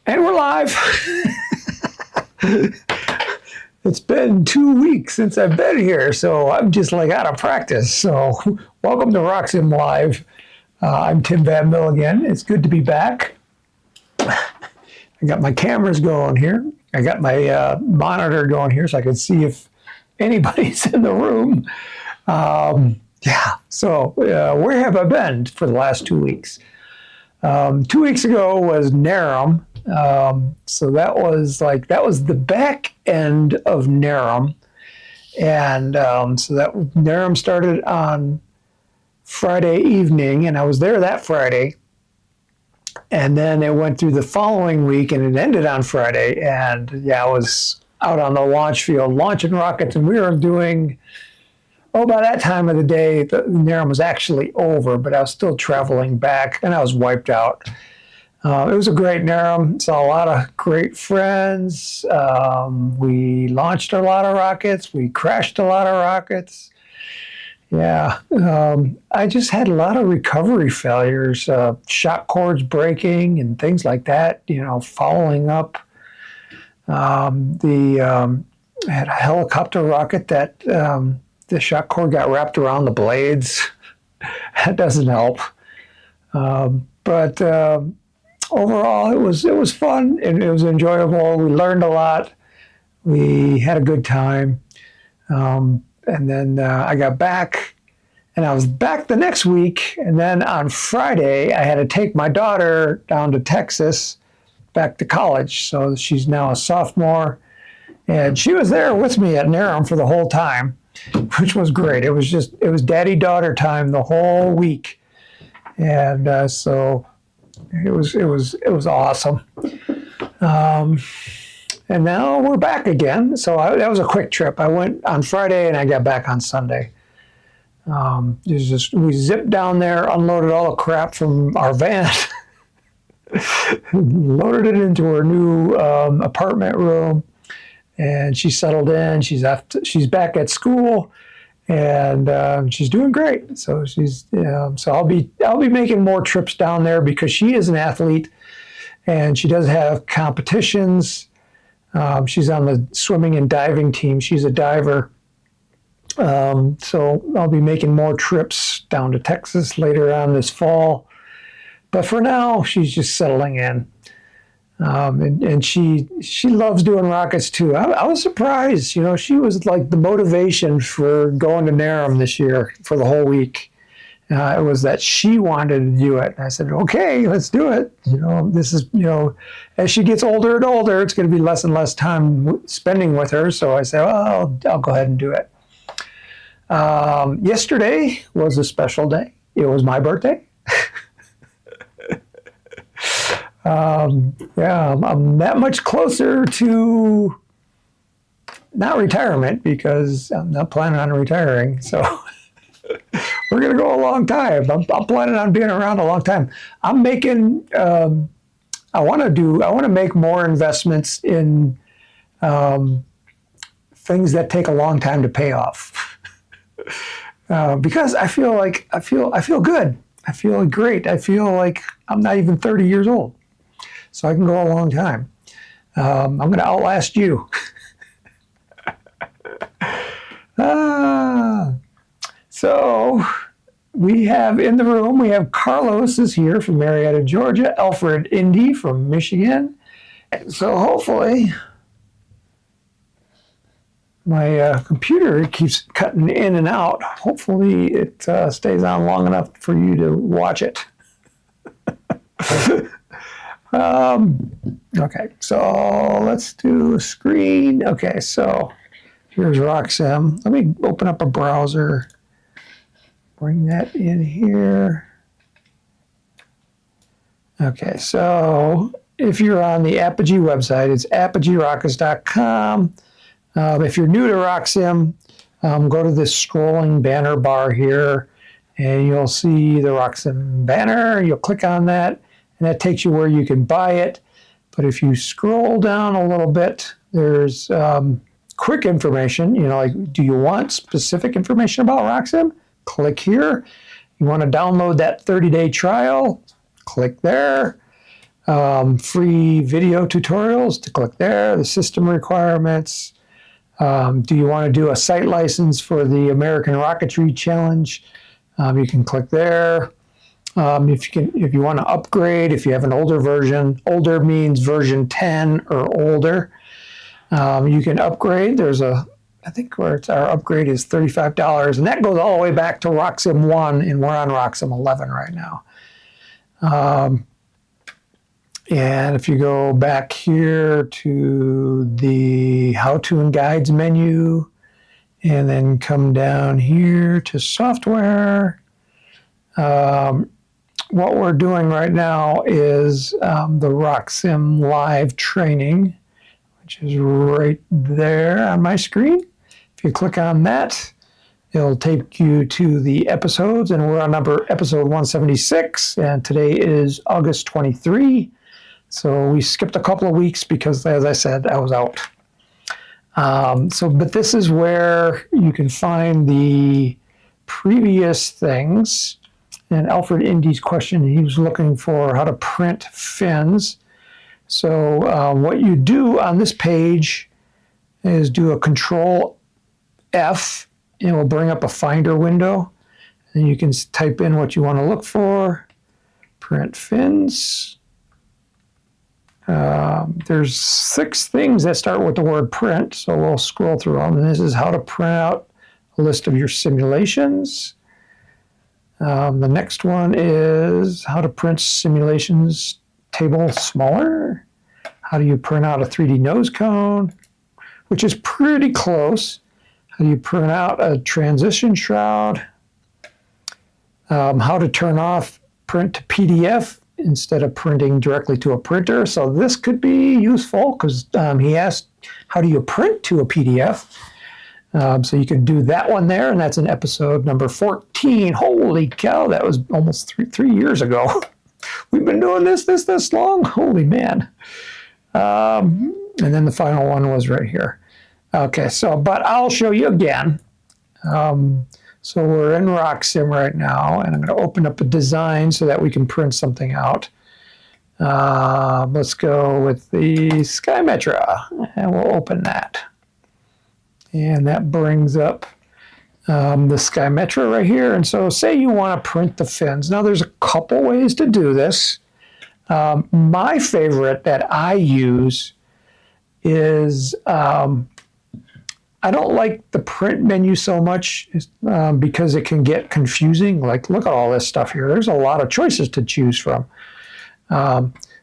And we're live. It's been 2 weeks since I've been here, so I'm just like out of practice. So welcome to RockSim Live. I'm Tim Van Mill again. It's good to be back. I got my cameras going here. I got my monitor going here so I can see if anybody's in the room. Where have I been for the last 2 weeks? 2 weeks ago was NARM. So that was the back end of NARM. And so that NARM started on Friday evening, and I was there that Friday. And then it went through the following week, and it ended on Friday. And I was out on the launch field launching rockets, and we were doing, by that time of the day, the NARM was actually over, but I was still traveling back, and I was wiped out. It was a great NARM. Saw a lot of great friends. We launched a lot of rockets. We crashed a lot of rockets. I just had a lot of recovery failures, shock cords breaking and things like that, following up. I had a helicopter rocket that the shock cord got wrapped around the blades. That doesn't help. But overall, it was fun and it was enjoyable. We learned a lot. We had a good time. And then I got back, and I was back the next week. And then on Friday, I had to take my daughter down to Texas, back to college. So she's now a sophomore. And she was there with me at NARM for the whole time, which was great. It was daddy-daughter time the whole week. And so it was awesome. And now we're back again. So that was a quick trip. I went on Friday and I got back on Sunday. We zipped down there, unloaded all the crap from our van, loaded it into her new apartment room, and she settled in. She's back at school, and she's doing great. So I'll be making more trips down there because she is an athlete, and she does have competitions. She's on the swimming and diving team. She's a diver. So I'll be making more trips down to Texas later on this fall. But for now, she's just settling in. And she loves doing rockets too. I was surprised. She was like the motivation for going to NARM this year for the whole week. It was that she wanted to do it. And I said, okay, let's do it. This is, as she gets older and older, it's going to be less and less time spending with her. So I said, well, I'll go ahead and do it. Yesterday was a special day. It was my birthday. I'm that much closer to not retirement because I'm not planning on retiring. So we're going to go a long time. I'm planning on being around a long time. I'm making, I want to make more investments in things that take a long time to pay off. Because I feel good. I feel great. I feel like I'm not even 30 years old. So I can go a long time. I'm going to outlast you. So we have in the room, we have Carlos is here from Marietta, Georgia, Alfred Indy from Michigan. So hopefully my computer keeps cutting in and out. Hopefully it stays on long enough for you to watch it. Okay, so let's do a screen. Okay, so here's RockSim. Let me open up a browser. Bring that in here. Okay, so if you're on the Apogee website, it's apogeerockets.com. If you're new to RockSim, go to this scrolling banner bar here, and you'll see the RockSim banner. You'll click on that, and that takes you where you can buy it. But if you scroll down a little bit, there's quick information. Do you want specific information about RockSim? Click here. You want to download that 30-day trial? Click there. Free video tutorials, to click there. The system requirements. Do you want to do a site license for the American Rocketry Challenge? You can click there. If you want to upgrade, if you have an older version, older means version 10 or older, you can upgrade. I think where our upgrade is $35, and that goes all the way back to RockSim 1, and we're on RockSim 11 right now. And if you go back here to the how-to and guides menu, and then come down here to software, what we're doing right now is the RockSim live training, which is right there on my screen. If you click on that, it'll take you to the episodes, and we're on episode 176, and today is August 23. So we skipped a couple of weeks because, as I said, I was out. But this is where you can find the previous things. And Alfred Indy's question, he was looking for how to print fins. So what you do on this page is do a Control F, and it will bring up a Finder window. And you can type in what you want to look for. Print fins. There's 6 things that start with the word print, so we'll scroll through them. And this is how to print out a list of your simulations. The next one is how to print simulations table smaller. How do you print out a 3D nose cone, which is pretty close. How do you print out a transition shroud? How to turn off print to PDF instead of printing directly to a printer. So this could be useful because he asked, how do you print to a PDF? So you can do that one there, and that's in episode number 14. Holy cow, that was almost three years ago. We've been doing this long? Holy man. And then the final one was right here. Okay, but I'll show you again. So we're in RockSim right now, and I'm going to open up a design so that we can print something out. Let's go with the Skymetra, and we'll open that. And that brings up the Skymetra right here. And so say you want to print the fins. Now there's a couple ways to do this. My favorite that I use is, I don't like the print menu so much because it can get confusing. Like, look at all this stuff here. There's a lot of choices to choose from.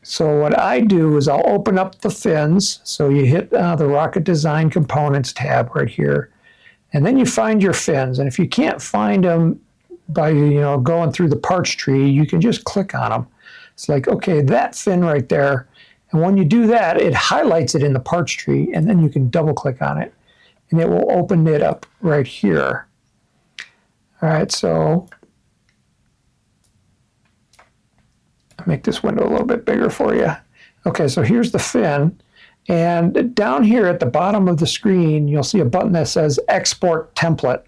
So what I do is I'll open up the fins. So you hit the Rocket Design Components tab right here, and then you find your fins. And if you can't find them by going through the parts tree, you can just click on them. It's like, okay, that fin right there. And when you do that, it highlights it in the parts tree, and then you can double click on it, and it will open it up right here. All right, so I'll make this window a little bit bigger for you. Okay, so here's the fin, and down here at the bottom of the screen, you'll see a button that says Export Template.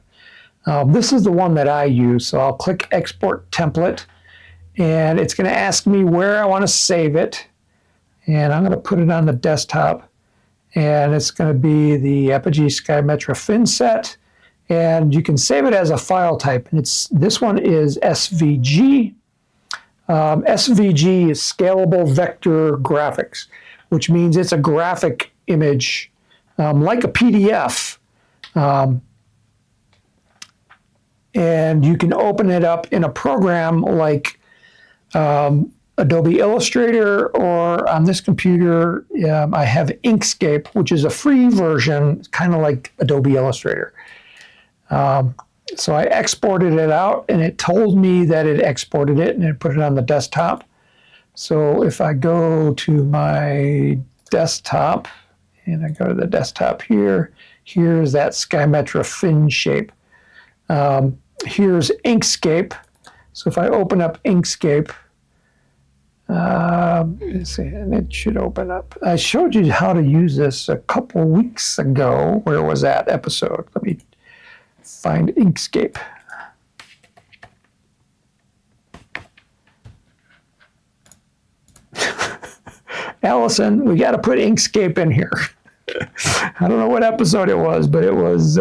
This is the one that I use, so I'll click Export Template, and it's going to ask me where I want to save it, and I'm going to put it on the desktop. And it's going to be the Apogee Skymetra fin set, and you can save it as a file type. And this one is SVG. SVG is Scalable Vector Graphics, which means it's a graphic image like a PDF. And you can open it up in a program like Adobe Illustrator, or on this computer, I have Inkscape, which is a free version, kind of like Adobe Illustrator. So I exported it out, and it told me that it exported it, and it put it on the desktop. So if I go to my desktop, and I go to the desktop here, here's that Skymetra fin shape. Here's Inkscape. So if I open up Inkscape, let's see, and it should open up. I showed you how to use this a couple weeks ago. Where was that episode? Let me find Inkscape. Allison, we got to put Inkscape in here. I don't know what episode it was, but it was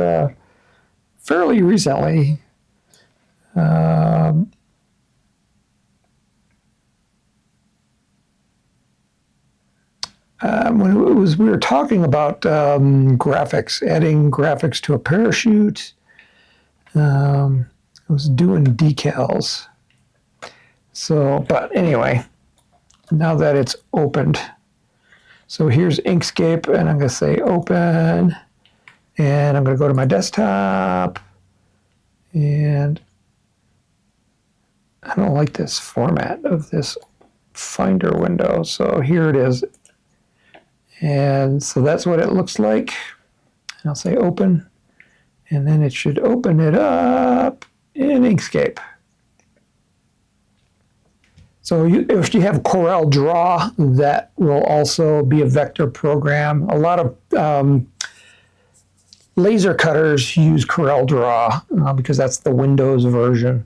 fairly recently. When it was, we were talking about graphics, adding graphics to a parachute. I was doing decals. So, but anyway, now that it's opened, so here's Inkscape, and I'm going to say open, and I'm going to go to my desktop, and I don't like this format of this Finder window, so here it is. And so that's what it looks like. And I'll say open, and then it should open it up in Inkscape. So if you have Corel Draw, that will also be a vector program. A lot of laser cutters use Corel Draw because that's the Windows version.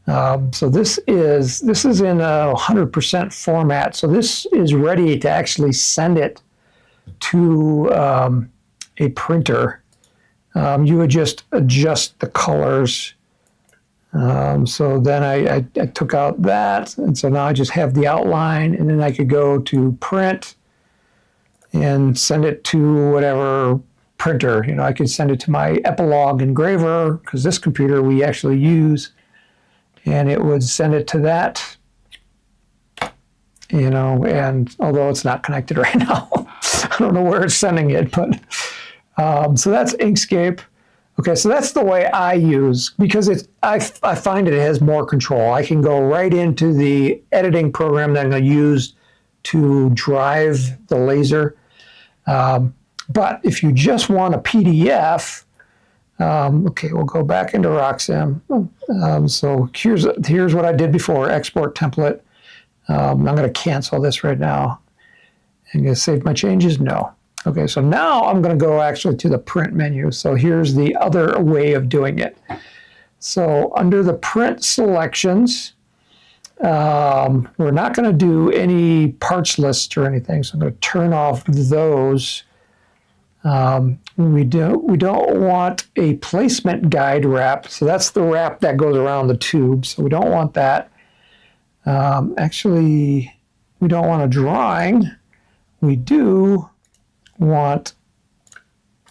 So this is in a 100% format. So this is ready to actually send it to a printer. You would just adjust the colors. So then I took out that, and so now I just have the outline, and then I could go to print and send it to whatever printer. You know, I could send it to my Epilogue engraver, because this computer we actually use, and it would send it to that. You know, and although it's not connected right now, I don't know where it's sending it, but so that's Inkscape. Okay, so that's the way I use, because I find it has more control. I can go right into the editing program that I'm going to use to drive the laser. But if you just want a PDF, okay, we'll go back into RockSim. So here's what I did before, export template. I'm going to cancel this right now. I'm going to save my changes? No. Okay, so now I'm going to go actually to the print menu. So here's the other way of doing it. So under the print selections, we're not going to do any parts list or anything. So I'm going to turn off those. We don't want a placement guide wrap. So that's the wrap that goes around the tube. So we don't want that. Actually, we don't want a drawing. We do want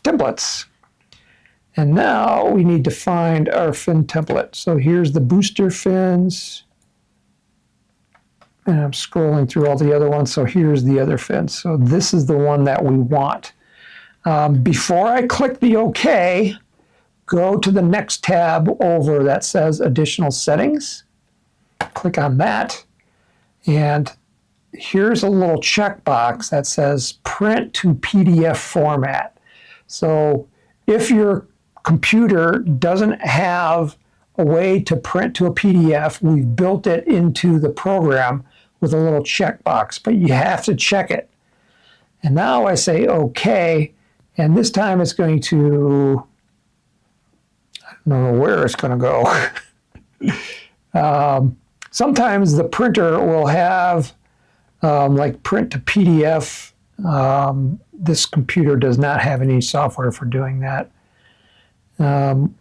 templates. And now we need to find our fin template. So here's the booster fins. And I'm scrolling through all the other ones. So here's the other fin. So this is the one that we want. Before I click the OK, go to the next tab over that says Additional Settings. Click on that. And here's a little checkbox that says Print to PDF format. So if your computer doesn't have a way to print to a PDF, we've built it into the program with a little checkbox, but you have to check it. And now I say OK, and this time it's going to, I don't know where it's going to go. Sometimes the printer will have like print to PDF. This computer does not have any software for doing that. And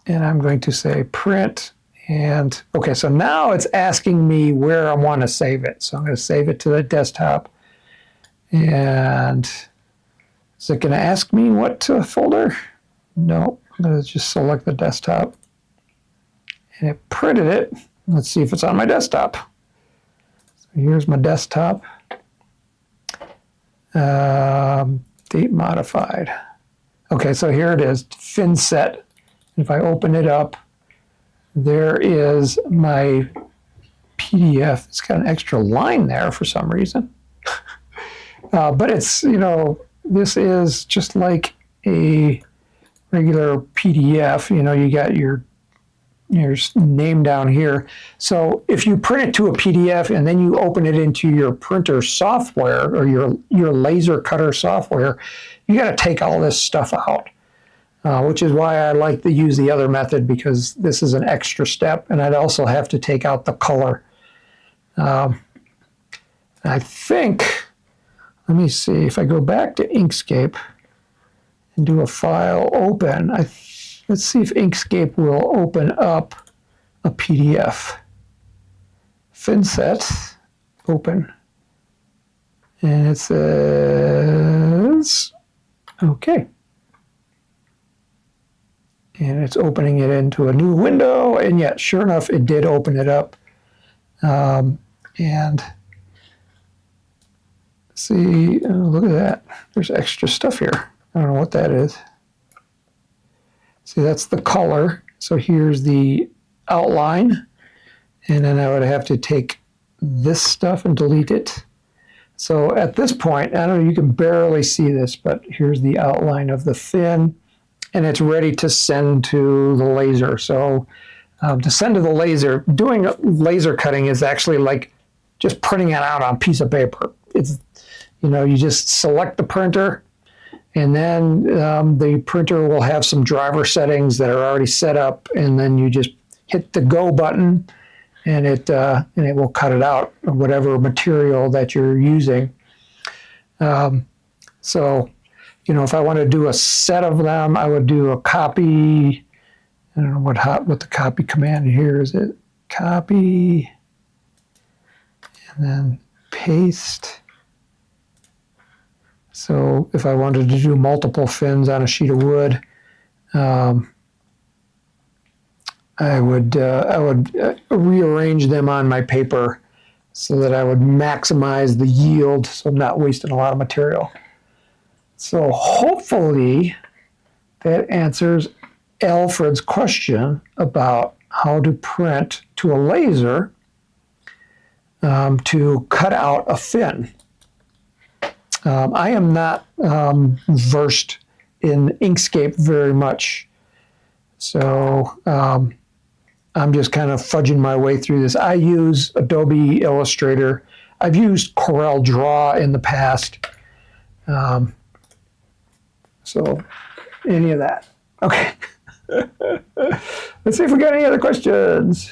I'm going to say print, and okay, so now it's asking me where I want to save it. So I'm going to save it to the desktop. And is it going to ask me what folder? No, I'm going to just select the desktop. And it printed it. Let's see if it's on my desktop. So here's my desktop. Date modified. Okay, so here it is, fin set. If I open it up, there is my PDF. It's got an extra line there for some reason. But it's, you know, this is just like a regular PDF. You know, you got your name down here. So if you print it to a PDF and then you open it into your printer software or your laser cutter software, you got to take all this stuff out, which is why I like to use the other method, because this is an extra step, and I'd also have to take out the color. I think Let me see if I go back to Inkscape and do a file open. Let's see if Inkscape will open up a PDF. FinSet, open. And it says, okay. And it's opening it into a new window. And yet, sure enough, it did open it up. And see, oh, look at that. There's extra stuff here. I don't know what that is. See, that's the color. So here's the outline. And then I would have to take this stuff and delete it. So at this point, I don't know, you can barely see this, but here's the outline of the fin, and it's ready to send to the laser. So to send to the laser, doing laser cutting is actually like just printing it out on a piece of paper. It's, you know, you just select the printer, and then the printer will have some driver settings that are already set up, and then you just hit the go button, and it will cut it out, whatever material that you're using. So, you know, if I want to do a set of them, I would do a copy. I don't know what the copy command here is. It copy and then paste. So if I wanted to do multiple fins on a sheet of wood, I would rearrange them on my paper so that I would maximize the yield, so I'm not wasting a lot of material. So hopefully that answers Alfred's question about how to print to a laser to cut out a fin. I am not versed in Inkscape very much, so I'm just kind of fudging my way through this. I use Adobe Illustrator. I've used Corel Draw in the past. So any of that. Okay. Let's see if we got any other questions.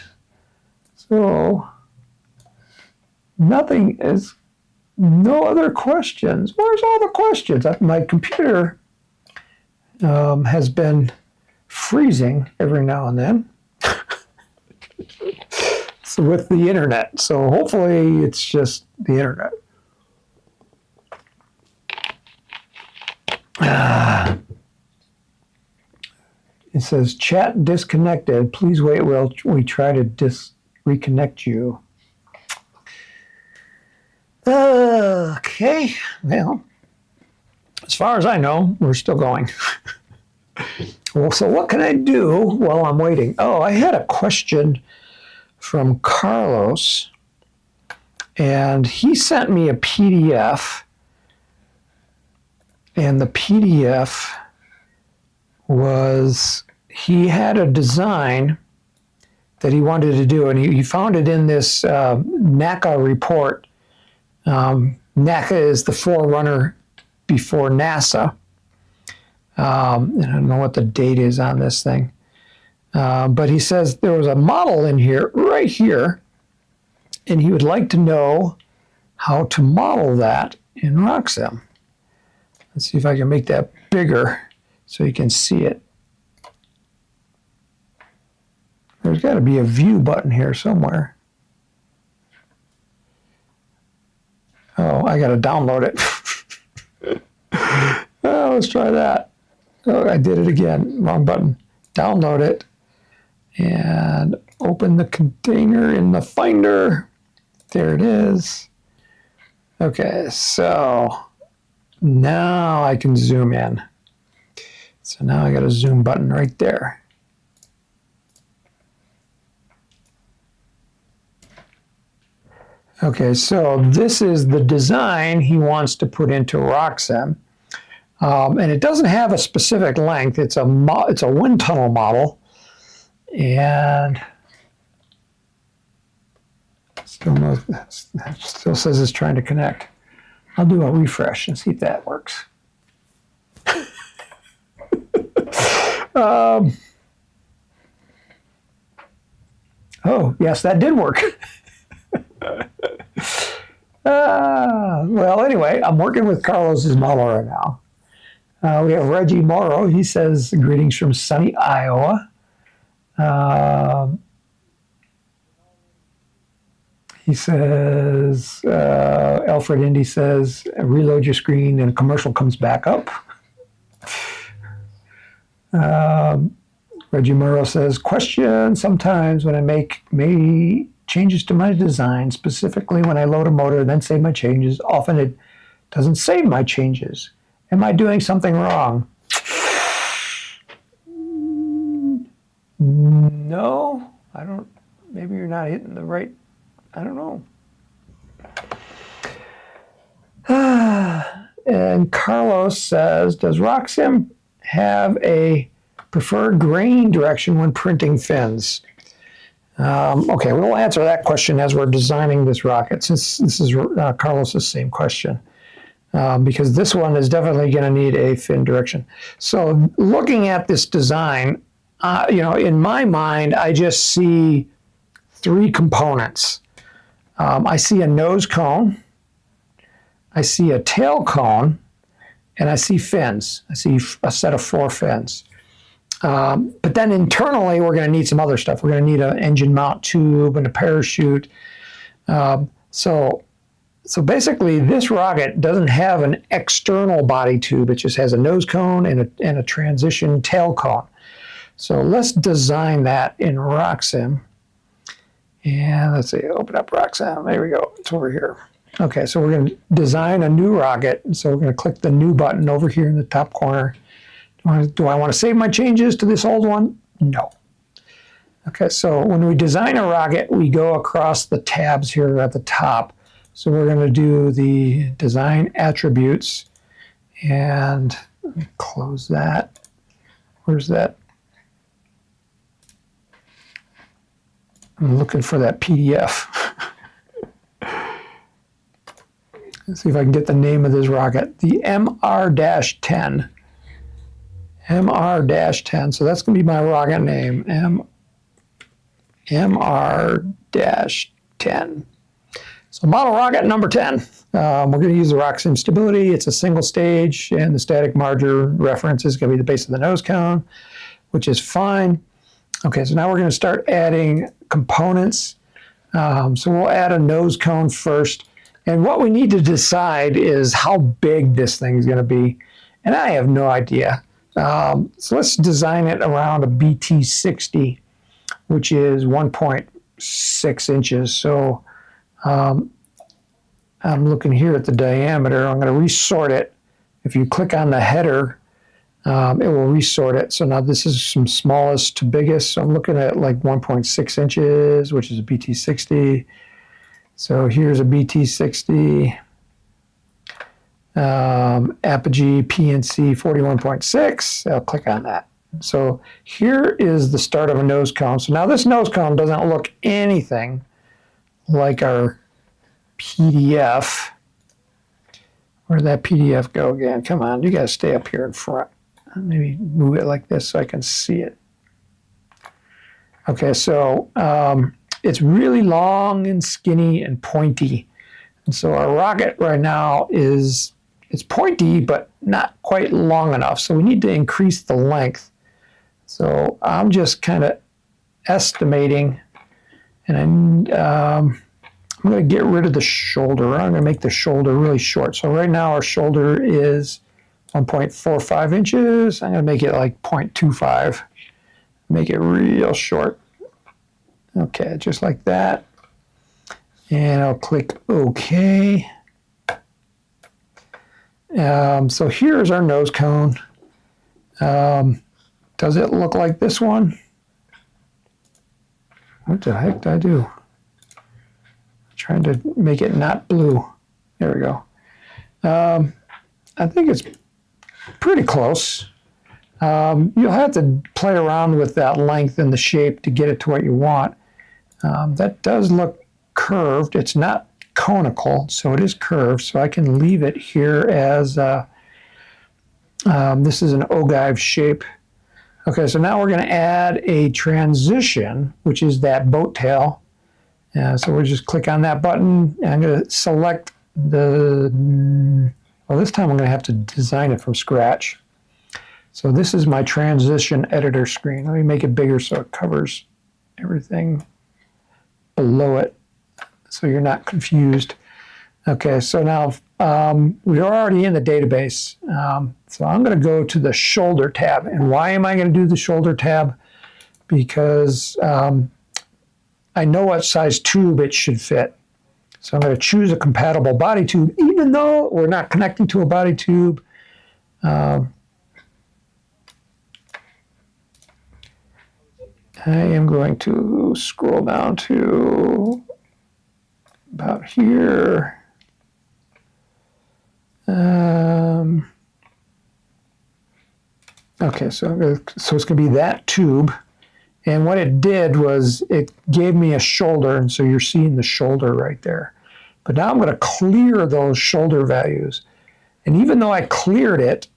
So no other questions. Where's all the questions? My computer has been freezing every now and then. So with the internet. So hopefully it's just the internet. It says chat disconnected. Please wait while we try to reconnect you. Okay. Well, as far as I know, we're still going. Well, so what can I do while I'm waiting? Oh, I had a question from Carlos, and he sent me a PDF, and the PDF was, he had a design that he wanted to do, and he found it in this NACA report. NACA is the forerunner before NASA. And I don't know what the date is on this thing. But he says there was a model in here, right here, and he would like to know how to model that in RockSim. Let's see if I can make that bigger so you can see it. There's got to be a view button here somewhere. Oh, I got to download it. Oh, let's try that. Oh, I did it again. Wrong button. Download it and open the container in the Finder. There it is. Okay, so now I can zoom in. So now I got a zoom button right there. Okay, so this is the design he wants to put into RockSim. And it doesn't have a specific length. It's a wind tunnel model. And still says it's trying to connect. I'll do a refresh and see if that works. Oh, yes, that did work. Well, anyway, I'm working with Carlos's model right now. We have Reggie Morrow. He says, greetings from sunny Iowa. He says, Alfred Indy says, reload your screen and a commercial comes back up. Reggie Morrow says, question, sometimes when I make changes to my design, specifically when I load a motor, then save my changes, often it doesn't save my changes. Am I doing something wrong? No, I don't. Maybe you're not hitting the right, I don't know. And Carlos says, does RockSim have a preferred grain direction when printing fins? Okay, we'll answer that question as we're designing this rocket, since this is Carlos's same question, because this one is definitely going to need a fin direction. So looking at this design, in my mind, I just see three components. I see a nose cone, I see a tail cone, and I see fins. I see a set of 4 fins. But then internally, we're going to need some other stuff. We're going to need an engine mount tube and a parachute. So basically, this rocket doesn't have an external body tube. It just has a nose cone and a transition tail cone. So let's design that in RockSim. And let's see, open up RockSim. There we go. It's over here. Okay, so we're going to design a new rocket. So we're going to click the new button over here in the top corner. Do I want to save my changes to this old one? No. Okay, so when we design a rocket, we go across the tabs here at the top. So we're going to do the design attributes, and let me close that. Where's that? I'm looking for that PDF. Let's see if I can get the name of this rocket. The MR-10. MR-10. So that's going to be my rocket name. MR-10. So model rocket number 10. We're going to use the RockSim stability. It's a single stage, and the static marger reference is going to be the base of the nose cone, which is fine. Okay, so now we're going to start adding components. So we'll add a nose cone first. And what we need to decide is how big this thing is going to be. And I have no idea. So let's design it around a BT60, which is 1.6 inches. So I'm looking here at the diameter. I'm going to resort it. If you click on the header, it will resort it. So now this is from smallest to biggest. So I'm looking at like 1.6 inches, which is a BT60. So here's a BT60. Apogee PNC 41.6. I'll click on that. So here is the start of a nose cone. So now this nose cone doesn't look anything like our PDF. Where'd that PDF go again? Come on, you gotta stay up here in front. Maybe move it like this so I can see it. Okay, so it's really long and skinny and pointy. And so our rocket right now it's pointy, but not quite long enough. So we need to increase the length. So I'm just kind of estimating, and I'm going to get rid of the shoulder. I'm going to make the shoulder really short. So right now our shoulder is 1.45 inches. I'm going to make it like 0.25. Make it real short. Okay, just like that. And I'll click OK. So here's our nose cone. Does it look like this one? What the heck did I do? I'm trying to make it not blue. There we go. I think it's pretty close. You'll have to play around with that length and the shape to get it to what you want. That does look curved. It's not conical, so it is curved. So I can leave it here as this is an ogive shape. Okay, so now we're going to add a transition, which is that boat tail. So we'll just click on that button, and I'm going to select the, well, this time I'm going to have to design it from scratch. So this is my transition editor screen. Let me make it bigger so it covers everything below it, so you're not confused. Okay, so now we're already in the database. So I'm going to go to the shoulder tab. And why am I going to do the shoulder tab? Because I know what size tube it should fit. So I'm going to choose a compatible body tube, even though we're not connecting to a body tube. I am going to scroll down to about here. Okay, so it's going to be that tube. And what it did was it gave me a shoulder, and so you're seeing the shoulder right there. But now I'm going to clear those shoulder values. And even though I cleared it,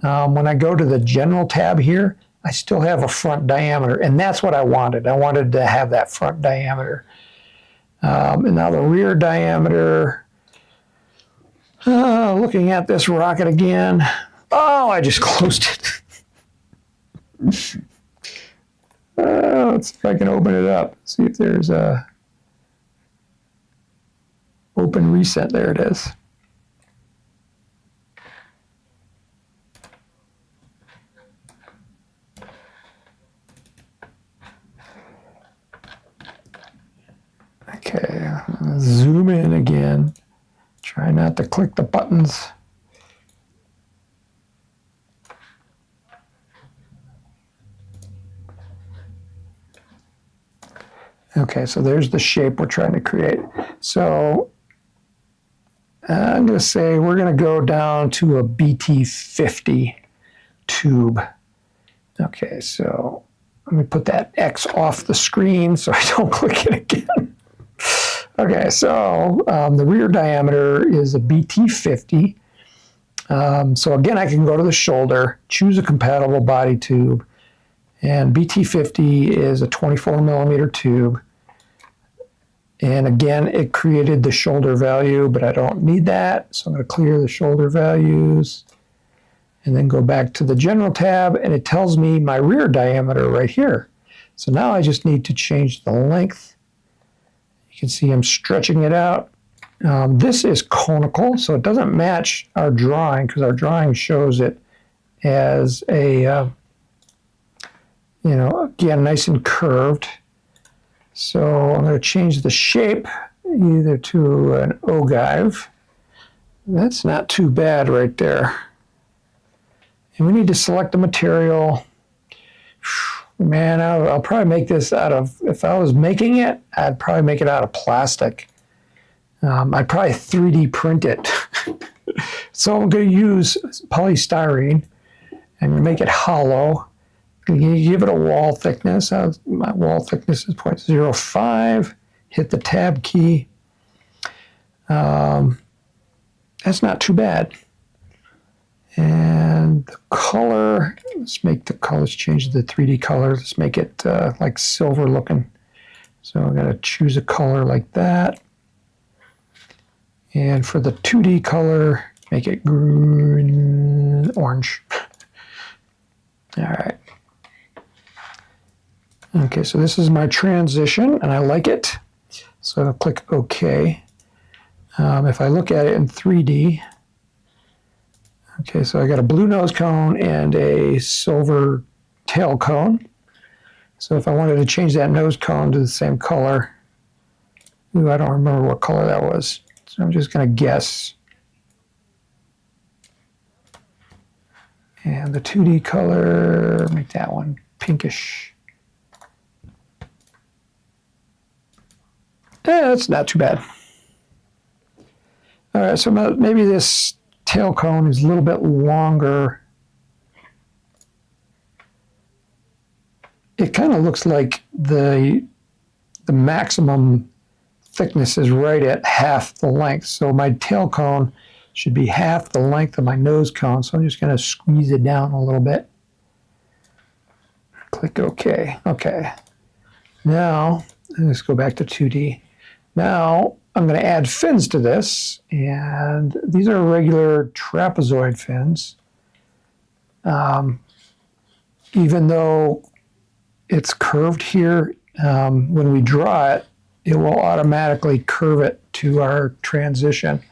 when I go to the general tab here, I still have a front diameter, and that's what I wanted. I wanted to have that front diameter. And now the rear diameter, looking at this rocket again. Oh, I just closed it. Let's see if I can open it up. See if there's a open reset. There it is. Okay, zoom in again. Try not to click the buttons. Okay, so there's the shape we're trying to create. So I'm going to say we're going to go down to a BT50 tube. Okay, so let me put that X off the screen so I don't click it again. Okay, so the rear diameter is a BT50. So again, I can go to the shoulder, choose a compatible body tube, and BT50 is a 24 millimeter tube. And again, it created the shoulder value, but I don't need that. So I'm going to clear the shoulder values and then go back to the general tab, and it tells me my rear diameter right here. So now I just need to change the length. You can see I'm stretching it out. This is conical, so it doesn't match our drawing because our drawing shows it as a, again, nice and curved. So I'm going to change the shape either to an ogive. That's not too bad right there. And we need to select the material. Man, I'll probably make this out of, if I was making it, I'd probably make it out of plastic. I'd probably 3D print it. So I'm going to use polystyrene. I'm going to make it hollow. You give it a wall thickness. My wall thickness is 0.05. Hit the tab key. That's not too bad. And the color, let's make the colors, change the 3D color. Let's make it like silver looking. So I'm going to choose a color like that. And for the 2D color, make it green, orange. All right. Okay, so this is my transition, and I like it. So I'll click OK. If I look at it in 3D, okay, so I got a blue nose cone and a silver tail cone. So if I wanted to change that nose cone to the same color, I don't remember what color that was. So I'm just going to guess. And the 2D color, make that one pinkish. That's not too bad. All right, so maybe this tail cone is a little bit longer. It kind of looks like the maximum thickness is right at half the length. So my tail cone should be half the length of my nose cone. So I'm just going to squeeze it down a little bit. Click OK. Okay. Now, let's go back to 2D. Now I'm going to add fins to this, and these are regular trapezoid fins. Even though it's curved here, when we draw it, it will automatically curve it to our transition.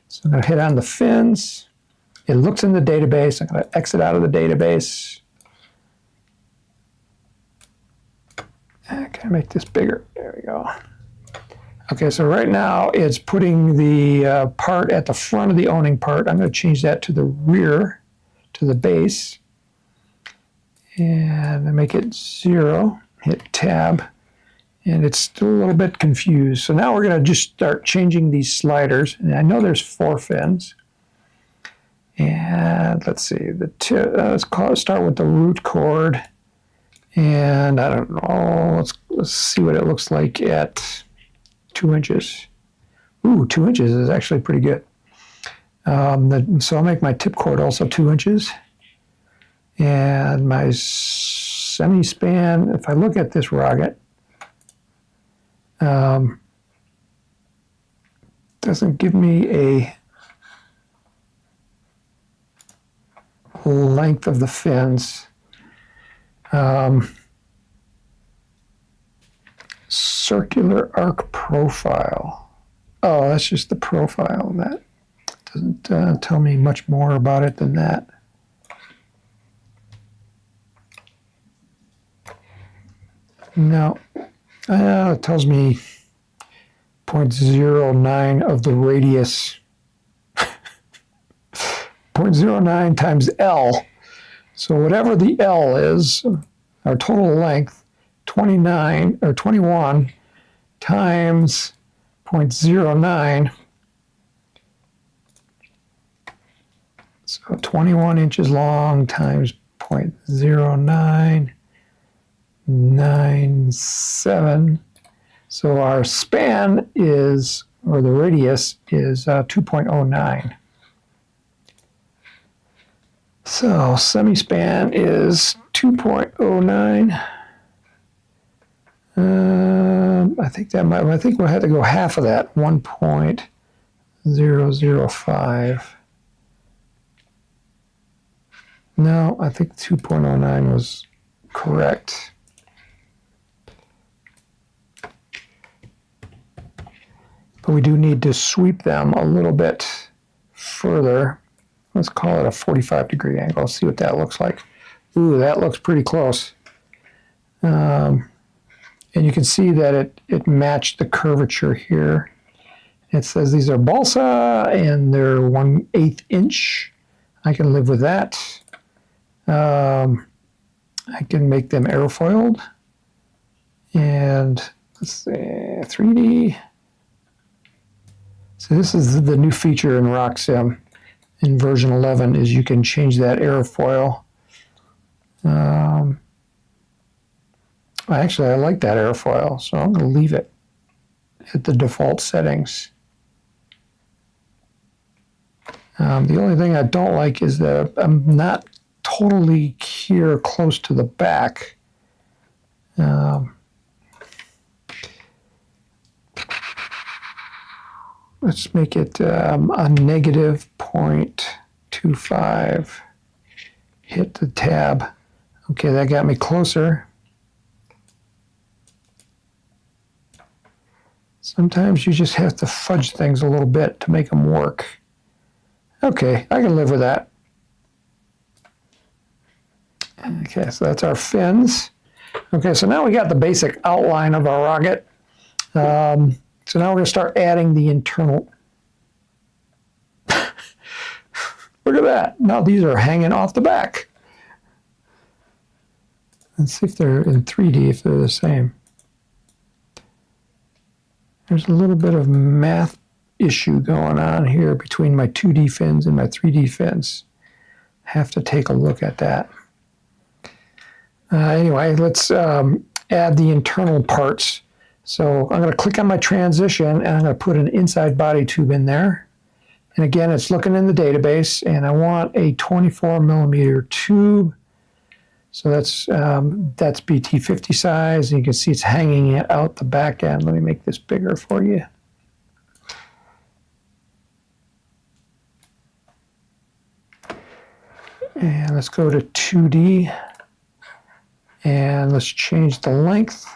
So I'm going to hit on the fins. It looks in the database. I'm going to exit out of the database. Can I make this bigger? There we go. Okay, so right now it's putting the part at the front of the owning part. I'm going to change that to the rear, to the base. And I make it 0, hit tab, and it's still a little bit confused. So now we're going to just start changing these sliders. And I know there's 4 fins. And let's see, let's start with the root chord. And I don't know, let's see what it looks like at 2 inches. Ooh, 2 inches is actually pretty good. So I'll make my tip chord also 2 inches. And my semi-span, if I look at this rocket, doesn't give me a length of the fins. Circular arc profile. Oh, that's just the profile. That doesn't tell me much more about it than that. No, it tells me 0.09 of the radius. 0.09 times L. So whatever the L is, our total length, 29 or 21 times 0.09. So 21 inches long times 0.0997. So our span is, or the radius is 2.09. So semi-span is 2.09. I think we'll have to go half of that, 1.005. No, I think 2.09 was correct. But we do need to sweep them a little bit further. Let's call it a 45-degree angle. See what that looks like. Ooh, that looks pretty close. And you can see that it matched the curvature here. It says these are balsa and they're 1/8 inch. I can live with that. I can make them airfoiled. And let's see, 3D. So this is the new feature in RockSim in version 11 is you can change that airfoil. Actually, I like that airfoil, so I'm going to leave it at the default settings. The only thing I don't like is that I'm not totally here close to the back. Let's make it a negative 0.25. Hit the tab. Okay, that got me closer. Sometimes you just have to fudge things a little bit to make them work. Okay, I can live with that. Okay, so that's our fins. Okay, so now we got the basic outline of our rocket. So now we're going to start adding the internal. Look at that. Now these are hanging off the back. Let's see if they're in 3D, if they're the same. There's a little bit of math issue going on here between my 2D fins and my 3D fins. Have to take a look at that. Anyway, let's add the internal parts. So I'm going to click on my transition and I'm going to put an inside body tube in there. And again, it's looking in the database and I want a 24 millimeter tube. So that's BT50 size. You can see it's hanging out the back end. Let me make this bigger for you. And let's go to 2D. And let's change the length.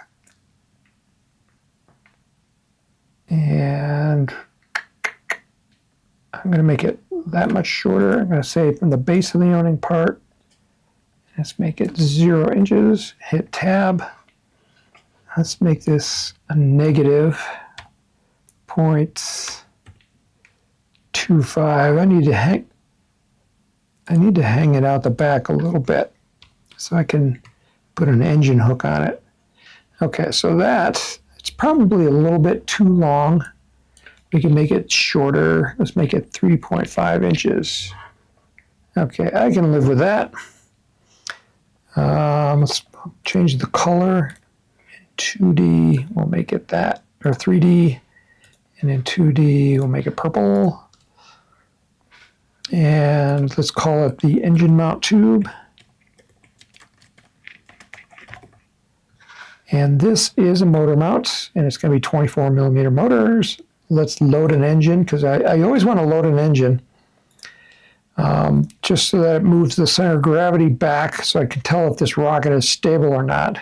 And I'm going to make it that much shorter. I'm going to say from the base of the owning part, let's make it 0 inches. Hit tab. Let's make this a negative 0.25. I need to hang it out the back a little bit so I can put an engine hook on it. Okay, so it's probably a little bit too long. We can make it shorter. Let's make it 3.5 inches. Okay, I can live with that. Let's change the color. In 2D, we'll make it that, or 3D. And in 2D, we'll make it purple. And let's call it the engine mount tube. And this is a motor mount, and it's going to be 24 millimeter motors. Let's load an engine, because I always want to load an engine just so that it moves the center of gravity back so I can tell if this rocket is stable or not.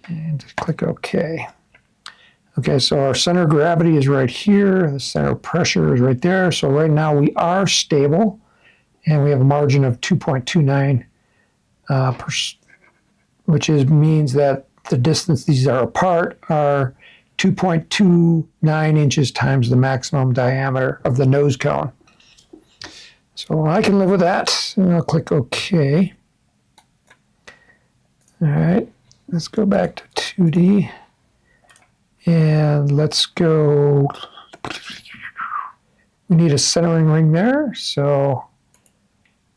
And just click OK. Okay, so our center of gravity is right here. The center of pressure is right there. So right now we are stable, and we have a margin of 2.29, which means that the distance these are apart are 2.29 inches times the maximum diameter of the nose cone. So I can live with that, and I'll click OK. All right, let's go back to 2D, and let's go, we need a centering ring there, so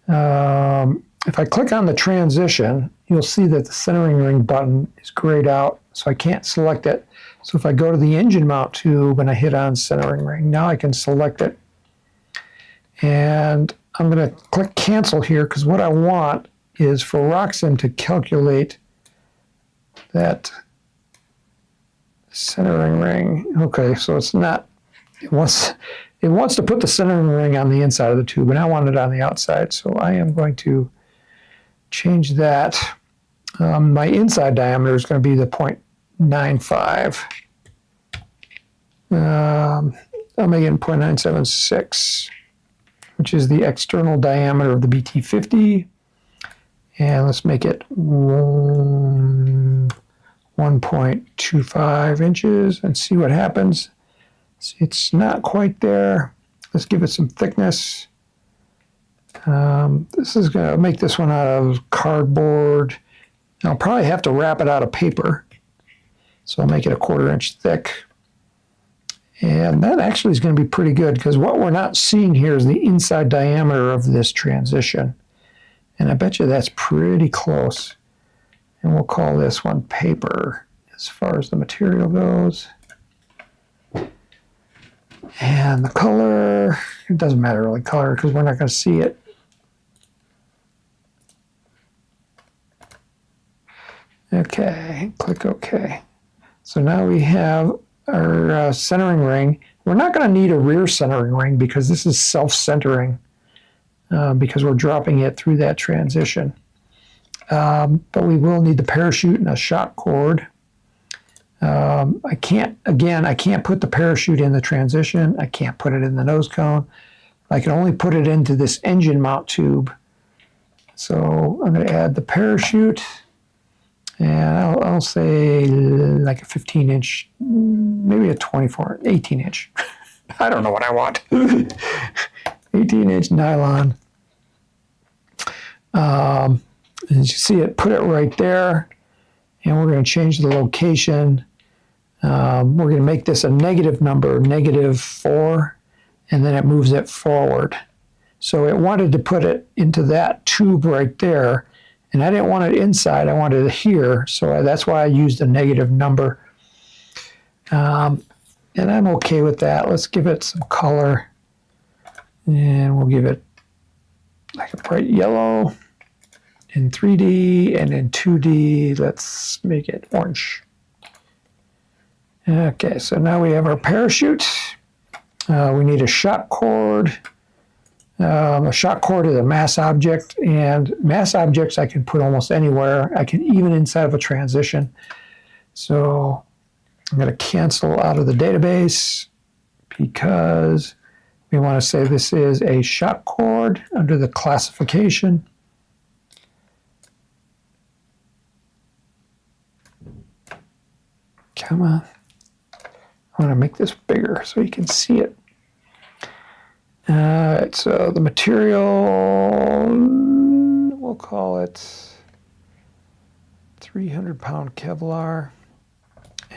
if I click on the transition, you'll see that the centering ring button is grayed out, so I can't select it. So if I go to the engine mount tube and I hit on centering ring, now I can select it. And I'm going to click cancel here, because what I want is for RockSim to calculate that centering ring. Okay, so it's not, it wants to put the centering ring on the inside of the tube, and I want it on the outside. So I am going to change that. My inside diameter is going to be the 0.95. I'll make it 0.976, which is the external diameter of the BT50. And let's make it 1.25 inches and see what happens. See, it's not quite there. Let's give it some thickness. This is going to make this one out of cardboard. I'll probably have to wrap it out of paper. So I'll make it a 1/4 inch thick. And that actually is going to be pretty good, because what we're not seeing here is the inside diameter of this transition. And I bet you that's pretty close. And we'll call this one paper as far as the material goes. And the color, it doesn't matter really color, because we're not going to see it. Okay, click OK. So now we have our centering ring. We're not going to need a rear centering ring, because this is self-centering, because we're dropping it through that transition. But we will need the parachute and a shock cord. I can't put the parachute in the transition. I can't put it in the nose cone. I can only put it into this engine mount tube. So I'm going to add the parachute. And I'll say like a 15 inch, maybe a 18 inch. I don't know what I want. 18 inch nylon. As you see it, put it right there. And we're going to change the location. We're going to make this a negative number, -4, and then it moves it forward. So it wanted to put it into that tube right there. And I didn't want it inside, I wanted it here, so that's why I used a negative number. And I'm okay with that. Let's give it some color. And we'll give it like a bright yellow. in 3D, and in 2D, let's make it orange. Okay, so now we have our parachute. We need a shock cord. A shock cord is a mass object, and mass objects I can put almost anywhere. I can even inside of a transition. So I'm going to cancel out of the database because we want to say this is a shock cord under the classification. Come on. I want to make this bigger so you can see it. All right, so the material, we'll call it 300-pound Kevlar,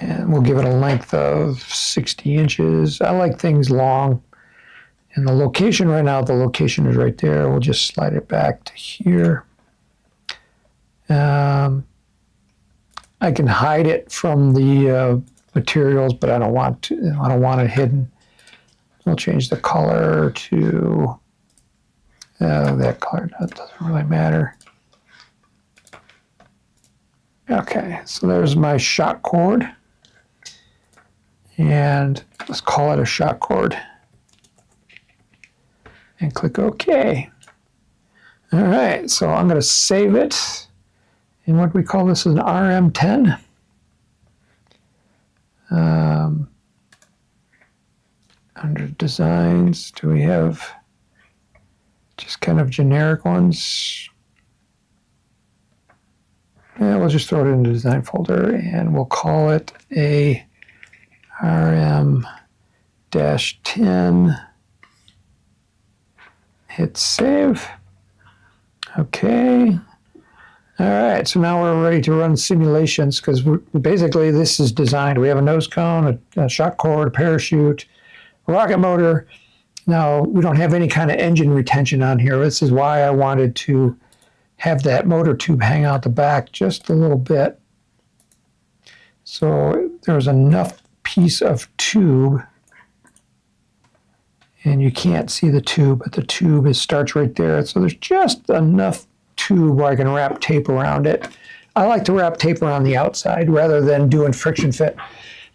and we'll give it a length of 60 inches. I like things long. And the location right now, the location is right there. We'll just slide it back to here. I can hide it from the materials, but I don't want to. I don't want it hidden. We'll change the color to that color. That doesn't really matter. Okay, so there's my shock cord, and let's call it a shock cord. And click OK. All right, so I'm going to save it. And what do we call this? Is an RM10. Under designs, do we have just kind of generic ones? Yeah, we'll just throw it in the design folder, and we'll call it a RM-10. Hit save. Okay. All right, so now we're ready to run simulations because basically this is designed. We have a nose cone, a shock cord, a parachute, a rocket motor. Now, we don't have any kind of engine retention on here. This is why I wanted to have that motor tube hang out the back just a little bit. So there's enough piece of tube, and you can't see the tube, but the tube starts right there. So there's just enough tube where I can wrap tape around it. I like to wrap tape around the outside rather than doing friction fit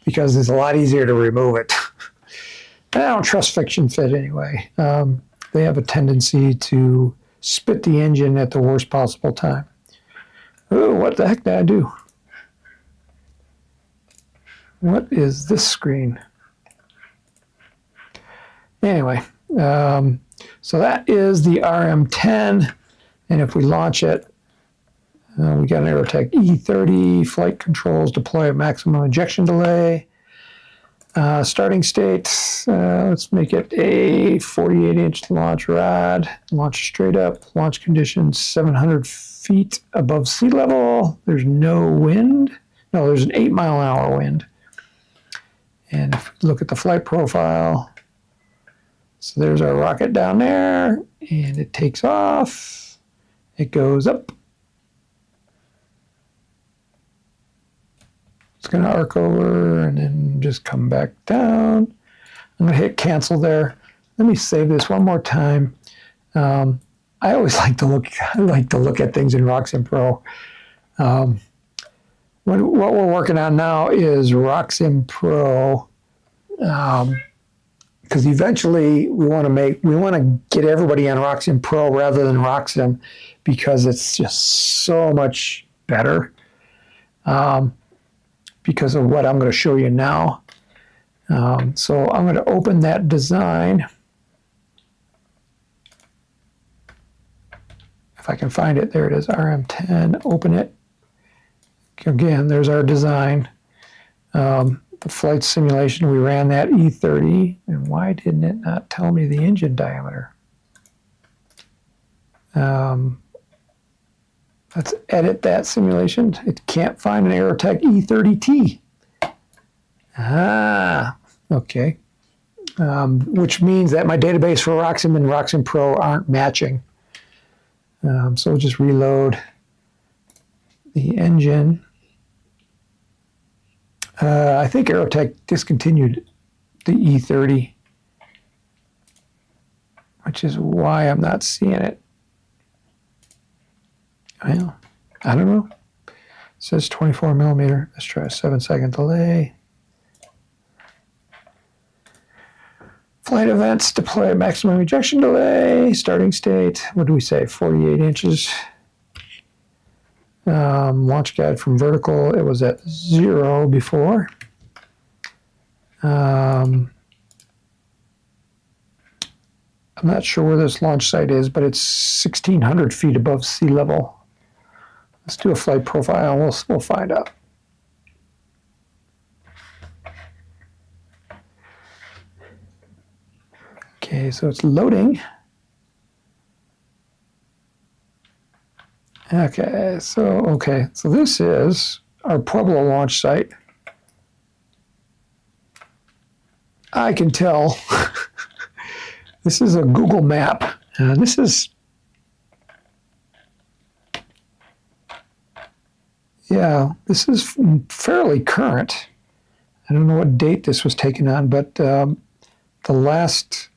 because it's a lot easier to remove it. I don't trust friction fit anyway. They have a tendency to spit the engine at the worst possible time. Oh, what the heck did I do? What is this screen? Anyway, so that is the RM10. And if we launch it, we got an Aerotech E30, flight controls, deploy at maximum ejection delay. Starting state, let's make it a 48-inch launch rod. Launch straight up. Launch conditions 700 feet above sea level. There's no wind. No, there's an 8-mile-an-hour wind. And if we look at the flight profile, so there's our rocket down there, and it takes off. It goes up. It's going to arc over and then just come back down. I'm going to hit cancel there. Let me save this one more time. I always like to look. I like to look at things in RockSim Pro. What we're working on now is RockSim Pro, because eventually we want to get everybody on RockSim Pro rather than RockSim, because it's just so much better. Because of what I'm going to show you now. So I'm going to open that design. If I can find it, there it is, RM10, open it. Again, there's our design. The flight simulation, we ran that E30, and why didn't it not tell me the engine diameter? Let's edit that simulation. It can't find an Aerotech E30T. Okay. Which means that my database for RockSim and RockSim Pro aren't matching. So we'll just reload the engine. I think Aerotech discontinued the E30, which is why I'm not seeing it. Well, I don't know. It says 24 millimeter. Let's try a 7-second delay. Flight events, deploy maximum ejection delay, starting state. What do we say? 48 inches. Launch guide from vertical. It was at 0 before. I'm not sure where this launch site is, but it's 1,600 feet above sea level. Let's do a flight profile. We'll find out. Okay, so it's loading. Okay, so this is our Pueblo launch site. I can tell this is a Google map. This is, this is fairly current. I don't know what date this was taken on, but the last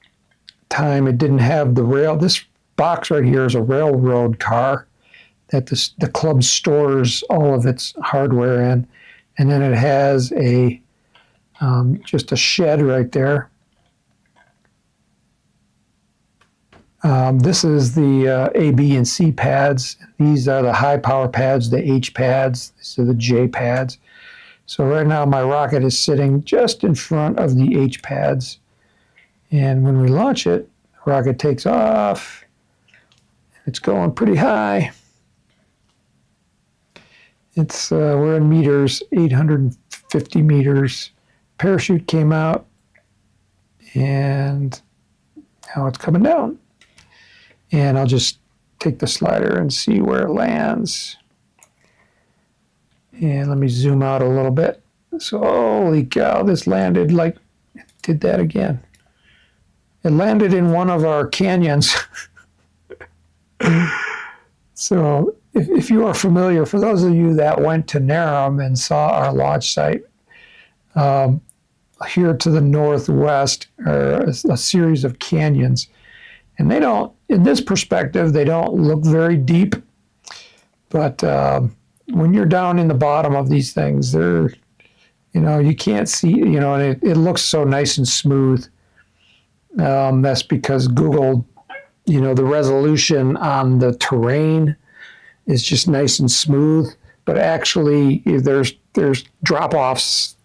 time it didn't have the rail. This box right here is a railroad car that the club stores all of its hardware in, and then it has a just a shed right there. This is the A, B, and C pads. These are the high power pads, the H pads. These are the J pads. So right now my rocket is sitting just in front of the H pads. And when we launch it, the rocket takes off. It's going pretty high. It's we're in meters, 850 meters. Parachute came out, and now it's coming down. And I'll just take the slider and see where it lands. And let me zoom out a little bit. So, holy cow, this landed like, it did that again. It landed in one of our canyons. So, if you are familiar, for those of you that went to Narum and saw our launch site, here to the northwest are a series of canyons. And they don't, in this perspective, they don't look very deep. But when you're down in the bottom of these things, they're, you can't see, and it looks so nice and smooth. That's because Google, the resolution on the terrain is just nice and smooth. But actually, there's drop-offs.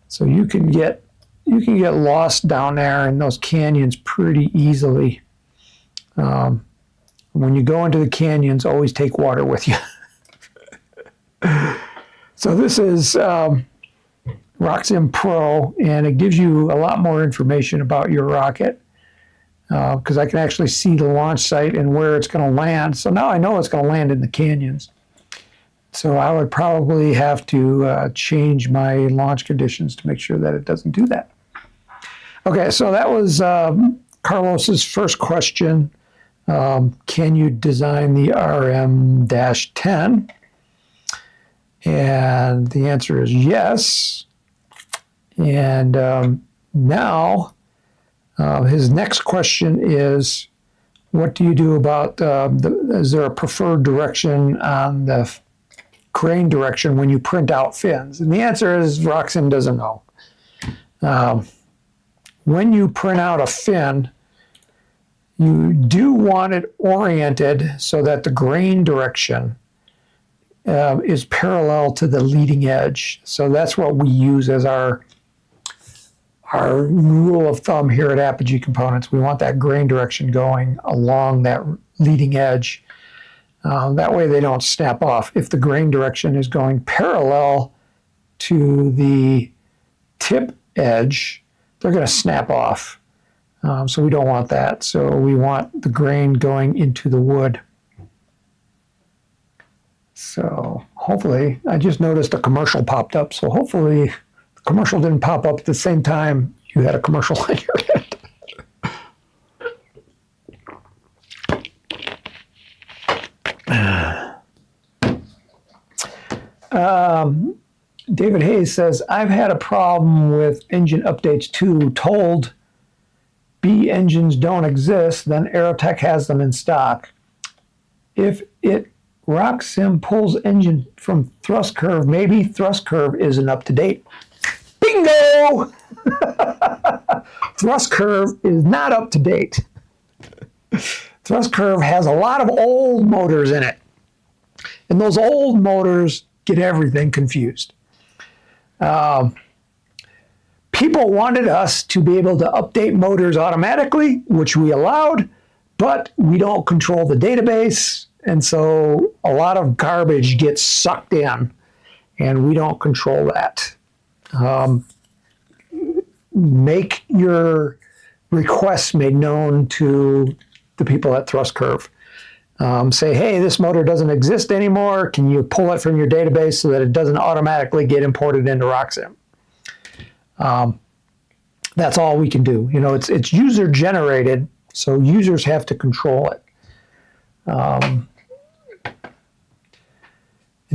So you can get lost down there in those canyons pretty easily. When you go into the canyons, always take water with you. So this is RockSim Pro, and it gives you a lot more information about your rocket because I can actually see the launch site and where it's going to land. So now I know it's going to land in the canyons. So I would probably have to change my launch conditions to make sure that it doesn't do that. Okay, so that was Carlos's first question. Can you design the RM-10? And the answer is yes. And now his next question is, what do you do about, is there a preferred direction on the crane direction when you print out fins? And the answer is RockSim doesn't know. When you print out a fin, you do want it oriented so that the grain direction is parallel to the leading edge. So that's what we use as our rule of thumb here at Apogee Components. We want that grain direction going along that leading edge. That way they don't snap off. If the grain direction is going parallel to the tip edge, they're going to snap off. So we don't want that. So we want the grain going into the wood. So hopefully, I just noticed a commercial popped up. So hopefully the commercial didn't pop up at the same time you had a commercial on your head. David Hayes says, I've had a problem with engine updates too, told B engines don't exist, then Aerotech has them in stock. if it RockSim pulls engine from thrust curve, maybe thrust curve isn't up to date. Bingo! Thrust curve is not up to date. Thrust curve has a lot of old motors in it. And those old motors get everything confused. People wanted us to be able to update motors automatically, which we allowed, but we don't control the database. And so a lot of garbage gets sucked in, and we don't control that. Make your requests made known to the people at Thrust Curve. Say, hey, this motor doesn't exist anymore. Can you pull it from your database so that it doesn't automatically get imported into RockSim? That's all we can do. You know, it's user generated, so users have to control it. And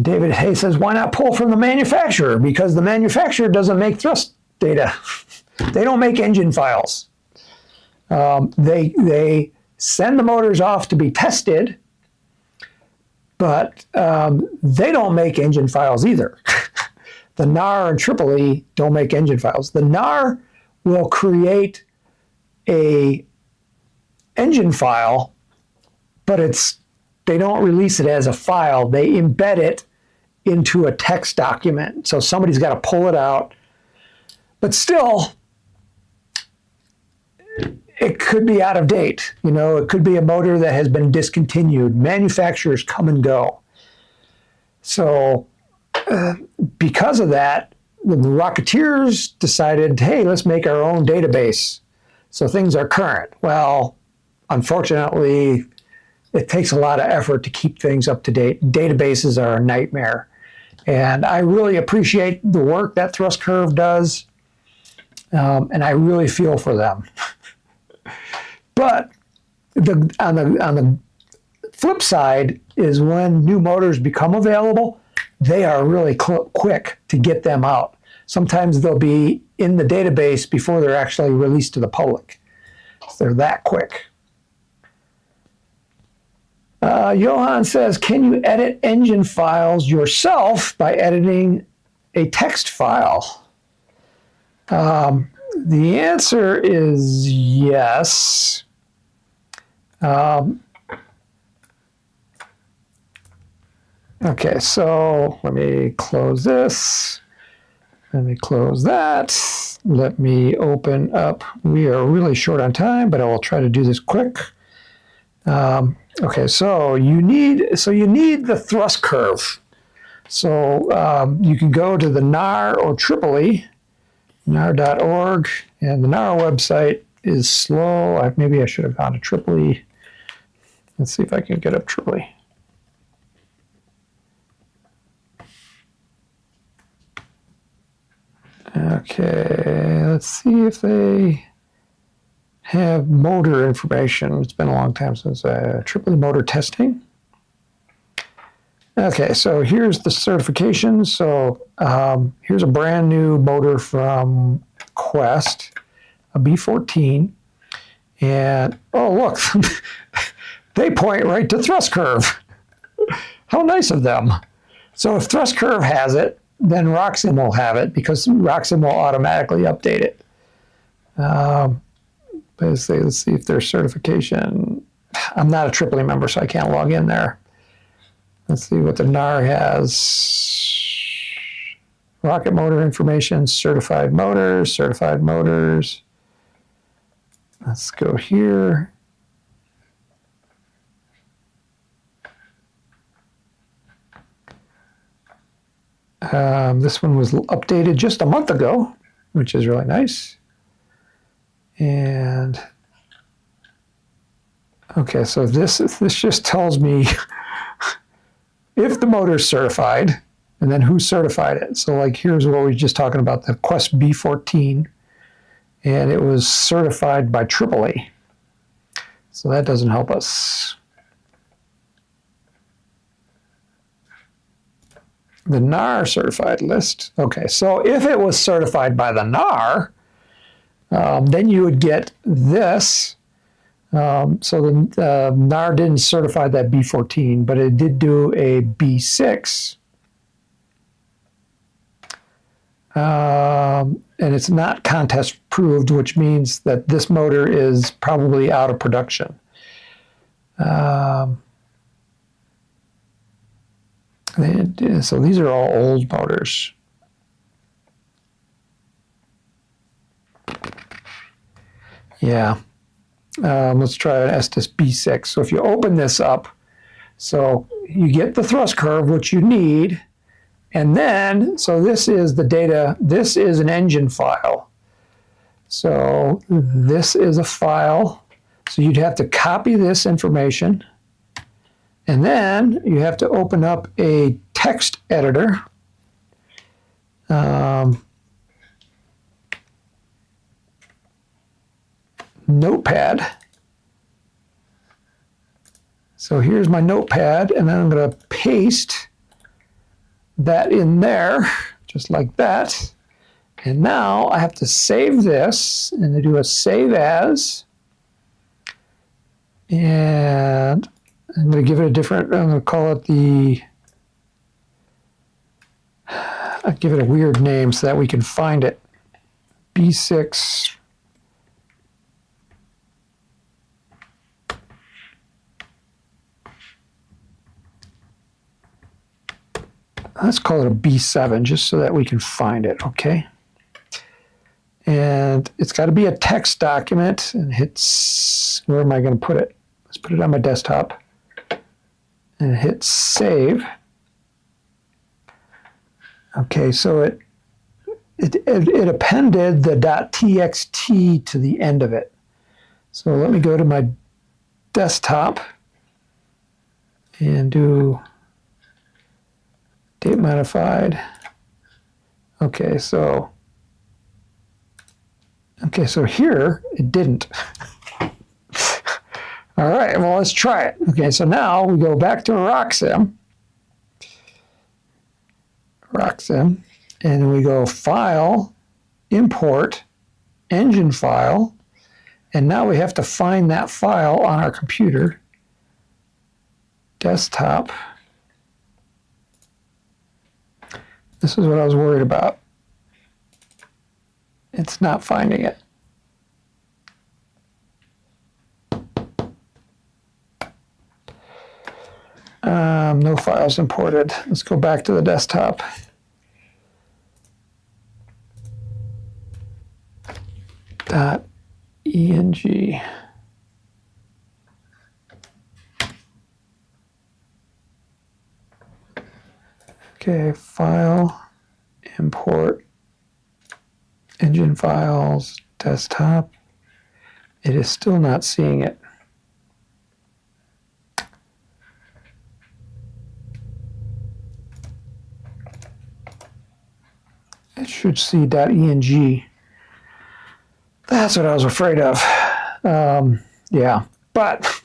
David Hay says, why not pull from the manufacturer? Because the manufacturer doesn't make thrust data. They don't make engine files. They send the motors off to be tested, but they don't make engine files either. The NAR and Tripoli don't make engine files. The NAR will create a engine file, but they don't release it as a file. They embed it into a text document. So somebody's got to pull it out. But still, it could be out of date. You know, it could be a motor that has been discontinued. Manufacturers come and go. So because of that, the Rocketeers decided, hey, let's make our own database so things are current. Well, unfortunately, it takes a lot of effort to keep things up to date. Databases are a nightmare. And I really appreciate the work that Thrust Curve does, and I really feel for them. But on the flip side is when new motors become available, they are really quick to get them out. Sometimes they'll be in the database before they're actually released to the public. So they're that quick. Johan says, can you edit engine files yourself by editing a text file? The answer is yes. Okay, so let me close this. Let me close that. Let me open up. We are really short on time, but I will try to do this quick. Okay, so you need the thrust curve. So you can go to the NAR or Tripoli, nar.org, and the NAR website is slow. Maybe I should have gone to Tripoli. Let's see if I can get up Tripoli. Okay, let's see if they have motor information. It's been a long time since Tripoli motor testing. Okay, so here's the certification. So here's a brand new motor from Quest, a B14. And oh, look, they point right to thrust curve. How nice of them. So if thrust curve has it, then RockSim will have it because RockSim will automatically update it. Let's see if there's certification. I'm not a Tripoli member, so I can't log in there. Let's see what the NAR has. Rocket motor information, certified motors. Let's go here. This one was updated just a month ago, which is really nice. And okay, so this just tells me if the motor is certified, and then who certified it. So like here's what we were just talking about, the Quest B14, and it was certified by Tripoli. So that doesn't help us. The NAR certified list. Okay, so if it was certified by the NAR, then you would get this. So the NAR didn't certify that B14, but it did do a B6. And it's not contest proved, which means that this motor is probably out of production. So these are all old motors. Yeah. Let's try an Estes B6. So if you open this up, so you get the thrust curve, which you need, and then, so this is the data, this is an engine file. So this is a file. So you'd have to copy this information, and then you have to open up a text editor. Notepad. So here's my notepad, and then I'm going to paste that in there, just like that. And now I have to save this, and I do a save as. And I'm going to give it a different, I'm going to call it the, I'll give it a weird name so that we can find it. B6. Let's call it a B7 just so that we can find it, okay? And it's got to be a text document, and hit, where am I going to put it? Let's put it on my desktop and hit save. Okay, so it appended the .txt to the end of it. So let me go to my desktop and do date modified. Okay, so here it didn't. All right, well, let's try it. Okay, so now we go back to RockSim, and then we go File, Import, Engine File, and now we have to find that file on our computer, desktop. This is what I was worried about. It's not finding it. No files imported. Let's go back to the desktop. .eng. Okay, file, import, engine files, desktop. It is still not seeing it. It should see .eng. That's what I was afraid of. Yeah, but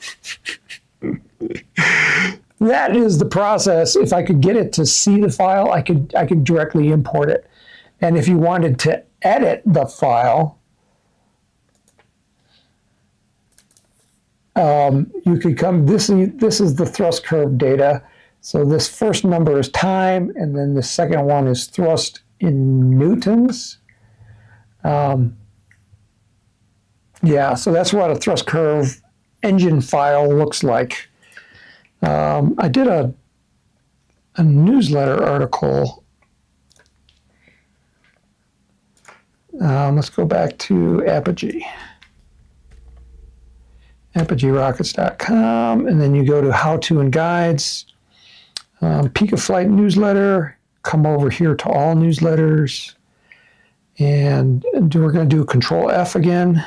that is the process. If I could get it to see the file, I could directly import it. And if you wanted to edit the file, you could come. This is the thrust curve data. So this first number is time, and then the second one is thrust in newtons. Yeah, so that's what a thrust curve engine file looks like. I did a newsletter article. Let's go back to Apogee. ApogeeRockets.com, and then you go to How-To and Guides, Peak of Flight newsletter, come over here to all newsletters, and we're going to do Control F again,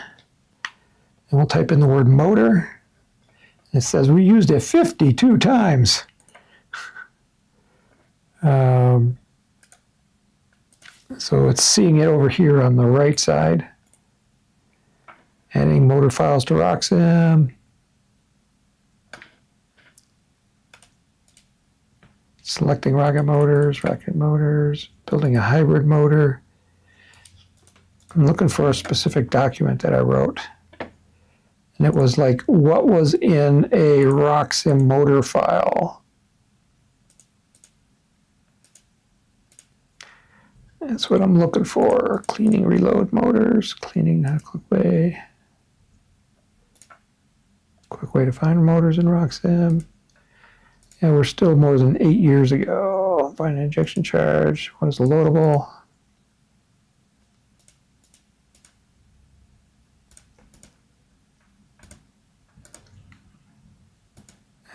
and we'll type in the word motor. It says we used it 52 times. So it's seeing it over here on the right side. Adding motor files to RockSim. Selecting rocket motors, building a hybrid motor. I'm looking for a specific document that I wrote. And it was like, what was in a RockSim motor file? That's what I'm looking for. Cleaning reload motors, cleaning quick way. Quick way to find motors in RockSim. Yeah, we're still more than 8 years ago. Find an injection charge. What is loadable?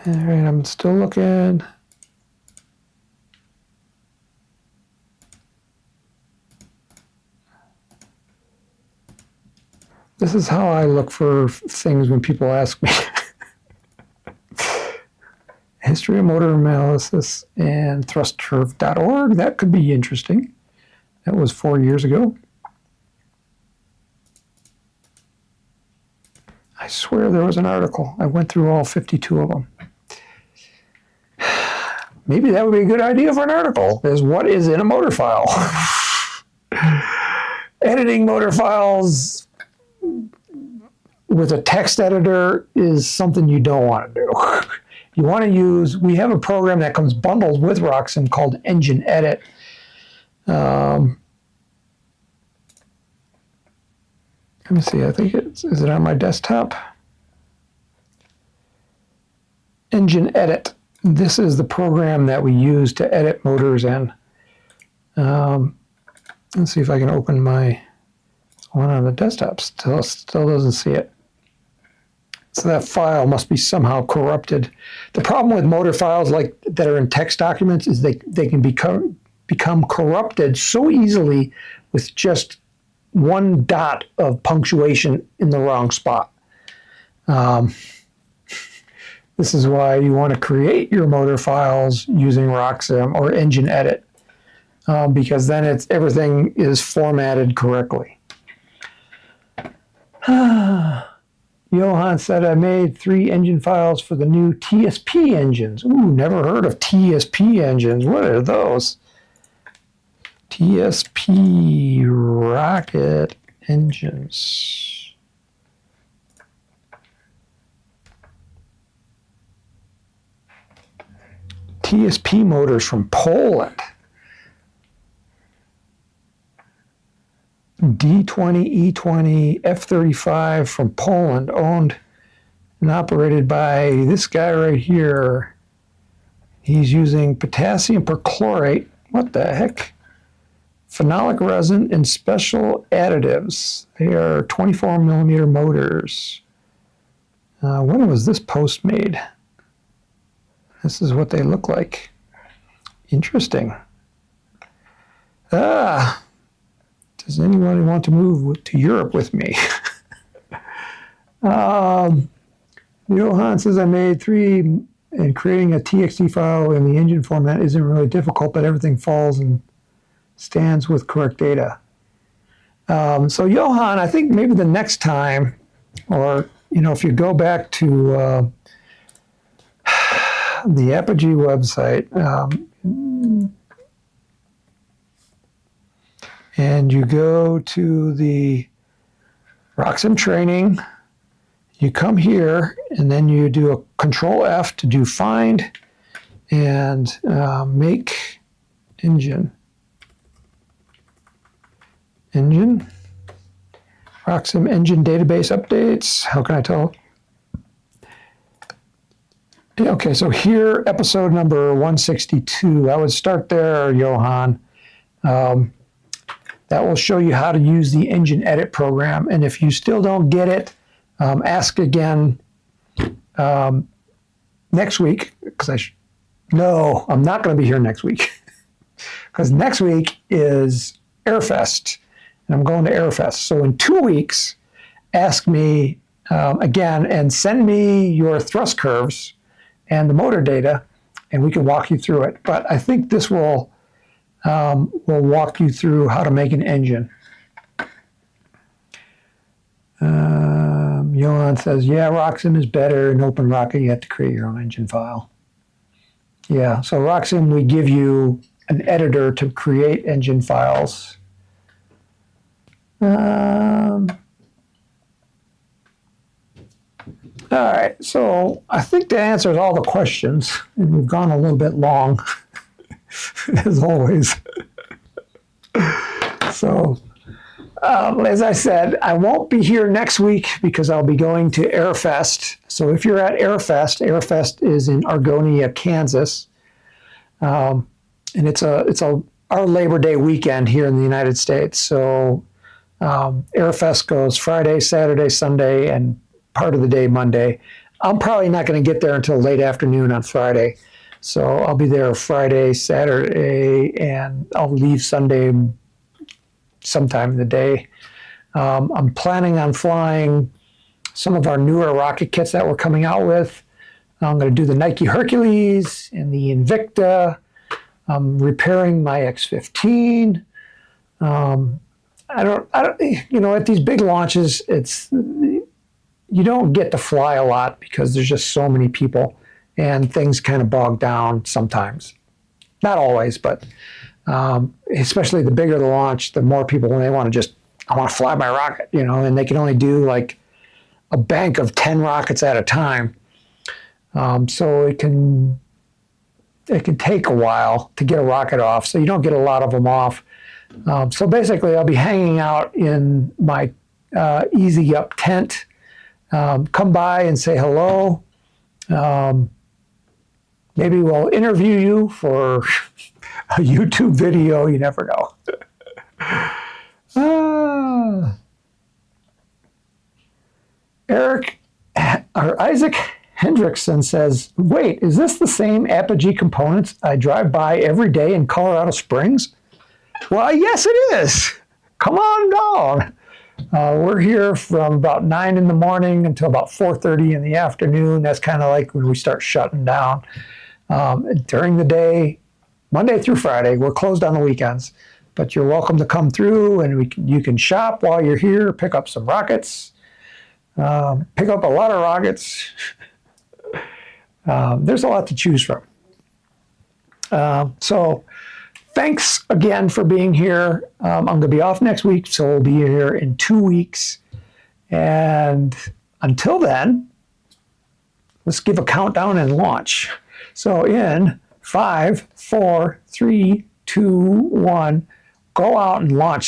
All right, I'm still looking. This is how I look for things when people ask me. History of motor analysis and thrustcurve.org. That could be interesting. That was 4 years ago. I swear there was an article. I went through all 52 of them. Maybe that would be a good idea for an article, is what is in a motor file. Editing motor files with a text editor is something you don't want to do. You want to use, we have a program that comes bundled with RockSim called Engine Edit. Let me see, I think is it on my desktop? Engine Edit. This is the program that we use to edit motors in. Let's see if I can open my one on the desktop. Still doesn't see it. So that file must be somehow corrupted. The problem with motor files like that are in text documents is they can become corrupted so easily with just one dot of punctuation in the wrong spot. This is why you want to create your motor files using RockSim or Engine Edit, because then everything is formatted correctly. Johan said, I made 3 engine files for the new TSP engines. Ooh, never heard of TSP engines. What are those? TSP rocket engines. TSP motors from Poland. D20, E20, F35 from Poland, owned and operated by this guy right here. He's using potassium perchlorate. What the heck? Phenolic resin and special additives. They are 24 millimeter motors. When was this post made? This is what they look like. Interesting. Does anyone want to move to Europe with me? Johan says, I made 3, and creating a TXT file in the engine format isn't really difficult, but everything falls and stands with correct data. So Johan, I think maybe the next time, or if you go back to the Apogee website, and you go to the RockSim training, you come here, and then you do a Control F to do find and make engine. RockSim engine database updates. How can I tell? Okay, so here, episode number 162. I would start there, Johan. That will show you how to use the Engine Edit program. And if you still don't get it, ask again next week. No, I'm not going to be here next week. Because next week is Airfest. And I'm going to Airfest. So in 2 weeks, ask me again and send me your thrust curves and the motor data, and we can walk you through it. But I think this will walk you through how to make an engine. Johan says, yeah, RockSim is better. In OpenRocket, you have to create your own engine file. Yeah, so RockSim, we give you an editor to create engine files. All right, so I think that answers all the questions, and we've gone a little bit long, as always. So, as I said, I won't be here next week because I'll be going to Airfest. So if you're at Airfest, Airfest is in Argonia, Kansas, and it's our Labor Day weekend here in the United States. So Airfest goes Friday, Saturday, Sunday, and part of the day Monday. I'm probably not going to get there until late afternoon on Friday. So I'll be there Friday, Saturday, and I'll leave Sunday sometime in the day. I'm planning on flying some of our newer rocket kits that we're coming out with. I'm going to do the Nike Hercules and the Invicta. I'm repairing my X-15. I don't, at these big launches, you don't get to fly a lot because there's just so many people and things kind of bog down sometimes. Not always, but especially the bigger the launch, the more people, when they want to I want to fly my rocket, and they can only do like a bank of 10 rockets at a time. So it can take a while to get a rocket off, so you don't get a lot of them off. So basically, I'll be hanging out in my Easy Up tent. Come by and say hello. Maybe we'll interview you for a YouTube video. You never know. Isaac Hendrickson says, wait, is this the same Apogee components I drive by every day in Colorado Springs? Well, yes, it is. Come on down. We're here from about 9 in the morning until about 4:30 in the afternoon. That's kind of like when we start shutting down. During the day, Monday through Friday, we're closed on the weekends. But you're welcome to come through, and you can shop while you're here, pick up some rockets, pick up a lot of rockets. There's a lot to choose from. So thanks again for being here. I'm going to be off next week, so we'll be here in 2 weeks. And until then, let's give a countdown and launch. So in 5, 4, 3, 2, 1, go out and launch.